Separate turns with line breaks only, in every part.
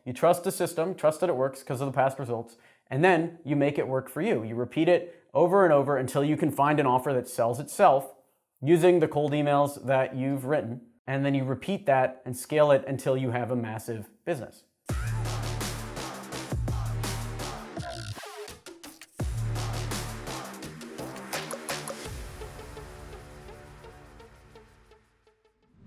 You trust the system, trust that it works because of the past results, and then you make it work for you. You repeat it over and over until you can find an offer that sells itself using the cold emails that you've written, and then you repeat that and scale it until you have a massive business.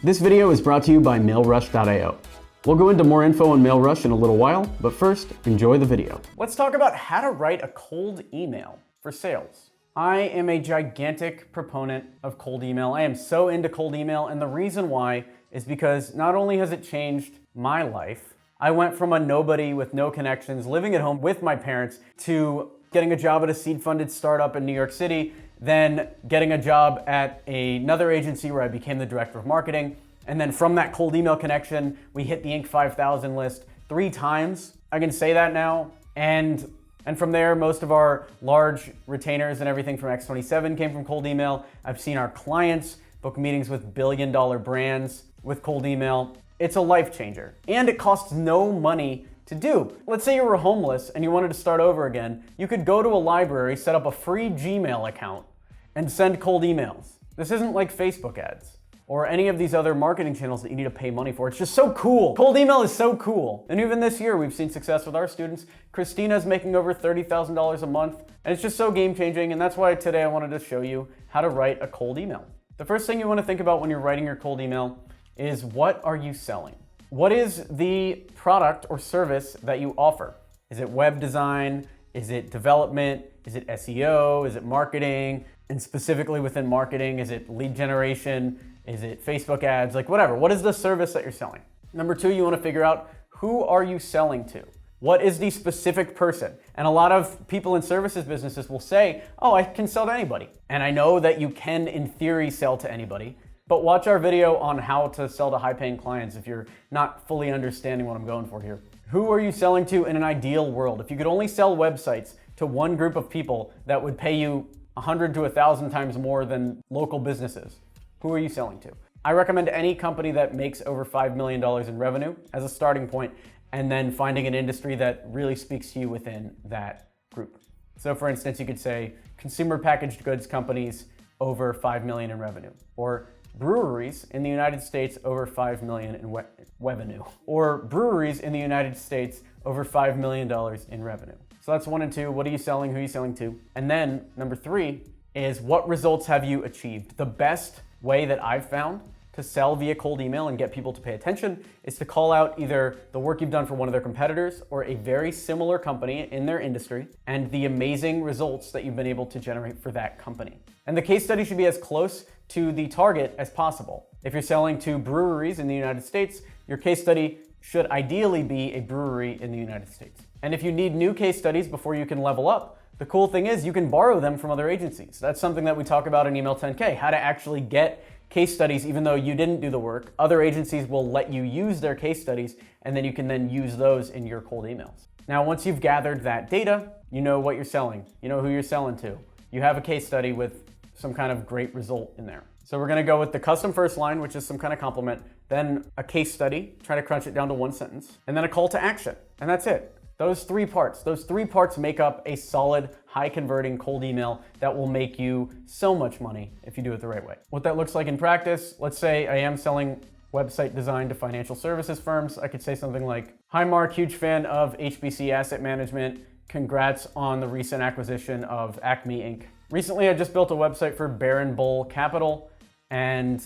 This video is brought to you by MailRush.io. We'll go into more info on MailRush in a little while, but first, enjoy the video. Let's talk about how to write a cold email for sales. I am a gigantic proponent of cold email. I am so into cold email, and the reason why is because not only has it changed my life, I went from a nobody with no connections, living at home with my parents, to getting a job at a seed-funded startup in New York City, then getting a job at another agency where I became the director of marketing. And then from that cold email connection, we hit the Inc. 5000 list 3 times. I can say that now. And from there, most of our large retainers and everything from X27 came from cold email. I've seen our clients book meetings with billion-dollar brands with cold email. It's a life changer. And it costs no money to do. Let's say you were homeless and you wanted to start over again. You could go to a library, set up a free Gmail account, and send cold emails. This isn't like Facebook ads or any of these other marketing channels that you need to pay money for. It's just so cool. Cold email is so cool. And even this year, we've seen success with our students. Christina's making over $30,000 a month, and it's just so game-changing, and that's why today I wanted to show you how to write a cold email. The first thing you want to think about when you're writing your cold email is, what are you selling? What is the product or service that you offer? Is it web design? Is it development? Is it SEO? Is it marketing? And specifically within marketing, is it lead generation? Is it Facebook ads? Like whatever. What is the service that you're selling? Number 2, you want to figure out, who are you selling to? What is the specific person? And a lot of people in services businesses will say, oh, I can sell to anybody. And I know that you can, in theory, sell to anybody. But watch our video on how to sell to high-paying clients if you're not fully understanding what I'm going for here. Who are you selling to in an ideal world? If you could only sell websites to one group of people that would pay you 100 to 1,000 times more than local businesses, who are you selling to? I recommend any company that makes over $5 million in revenue as a starting point, and then finding an industry that really speaks to you within that group. So for instance, you could say consumer packaged goods companies over 5 million in revenue, or breweries in the United States over 5 million in revenue, or breweries in the United States over $5 million in revenue. So that's 1 and 2. What are you selling? Who are you selling to? And then number 3 is, what results have you achieved? The best way that I've found to sell via cold email and get people to pay attention is to call out either the work you've done for one of their competitors or a very similar company in their industry and the amazing results that you've been able to generate for that company. And the case study should be as close to the target as possible. If you're selling to breweries in the United States, your case study should ideally be a brewery in the United States. And if you need new case studies before you can level up, the cool thing is you can borrow them from other agencies. That's something that we talk about in Email 10K, how to actually get case studies even though you didn't do the work. Other agencies will let you use their case studies, and then you can then use those in your cold emails. Now, once you've gathered that data, you know what you're selling, you know who you're selling to. You have a case study with some kind of great result in there. So we're gonna go with the custom first line, which is some kind of compliment, then a case study, try to crunch it down to 1 sentence, and then a call to action, and that's it. Those three parts make up a solid, high-converting cold email that will make you so much money if you do it the right way. What that looks like in practice, let's say I am selling website design to financial services firms. I could say something like, hi Mark, huge fan of HBC Asset Management. Congrats on the recent acquisition of Acme Inc. Recently, I just built a website for Baron Bull Capital, and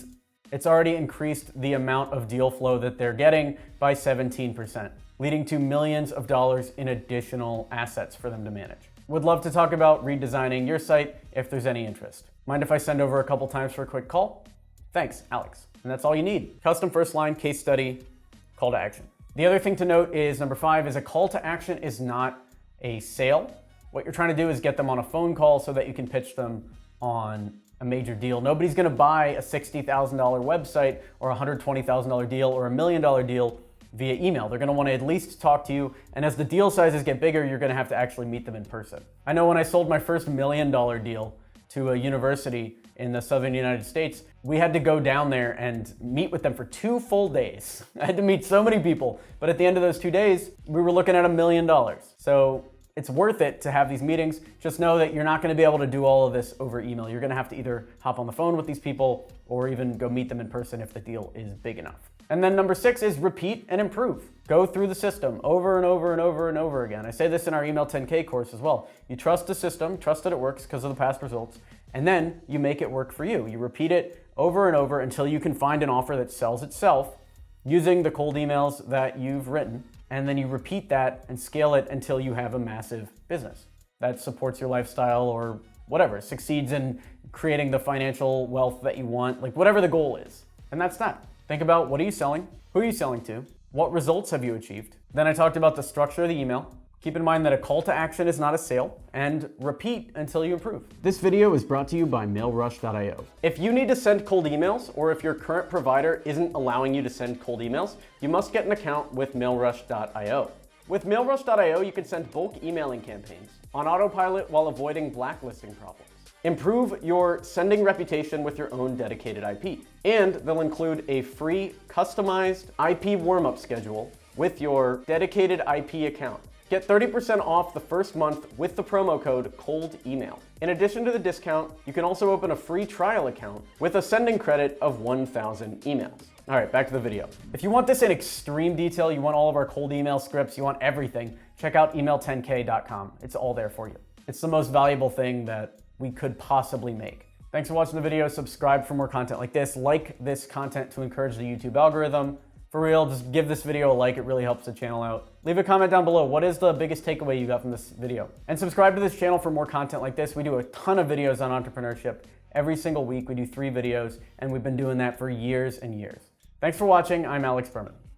it's already increased the amount of deal flow that they're getting by 17%. Leading to millions of dollars in additional assets for them to manage. Would love to talk about redesigning your site if there's any interest. Mind if I send over a couple times for a quick call? Thanks, Alex. And that's all you need. Custom first line, case study, call to action. The other thing to note is number 5 is a call to action is not a sale. What you're trying to do is get them on a phone call so that you can pitch them on a major deal. Nobody's gonna buy a $60,000 website or a $120,000 deal or a $1 million deal via email. They're gonna wanna at least talk to you, and as the deal sizes get bigger, you're gonna have to actually meet them in person. I know when I sold my first $1 million deal to a university in the southern United States. We had to go down there and meet with them for 2 full days. I had to meet so many people, but at the end of those 2 days, we were looking at $1 million. So it's worth it to have these meetings. Just know that you're not gonna be able to do all of this over email. You're gonna have to either hop on the phone with these people or even go meet them in person if the deal is big enough. And then number 6 is repeat and improve. Go through the system over and over and over and over again. I say this in our Email 10K course as well. You trust the system, trust that it works because of the past results, and then you make it work for you. You repeat it over and over until you can find an offer that sells itself using the cold emails that you've written, and then you repeat that and scale it until you have a massive business that supports your lifestyle or whatever, succeeds in creating the financial wealth that you want, like whatever the goal is. And that's that. Think about, what are you selling? Who are you selling to? What results have you achieved? Then I talked about the structure of the email. Keep in mind that a call to action is not a sale, and repeat until you improve. This video is brought to you by MailRush.io. If you need to send cold emails, or if your current provider isn't allowing you to send cold emails, you must get an account with MailRush.io. With MailRush.io, you can send bulk emailing campaigns on autopilot while avoiding blacklisting problems. Improve your sending reputation with your own dedicated IP. And they'll include a free customized IP warm-up schedule with your dedicated IP account. Get 30% off the first month with the promo code COLDEMAIL. In addition to the discount, you can also open a free trial account with a sending credit of 1,000 emails. All right, back to the video. If you want this in extreme detail, you want all of our cold email scripts, you want everything, check out email10k.com. It's all there for you. It's the most valuable thing that we could possibly make. Thanks for watching the video. Subscribe for more content like this. Like this content to encourage the YouTube algorithm. For real, just give this video a like. It really helps the channel out. Leave a comment down below. What is the biggest takeaway you got from this video? And subscribe to this channel for more content like this. We do a ton of videos on entrepreneurship. Every single week we do 3 videos, and we've been doing that for years and years. Thanks for watching. I'm Alex Berman.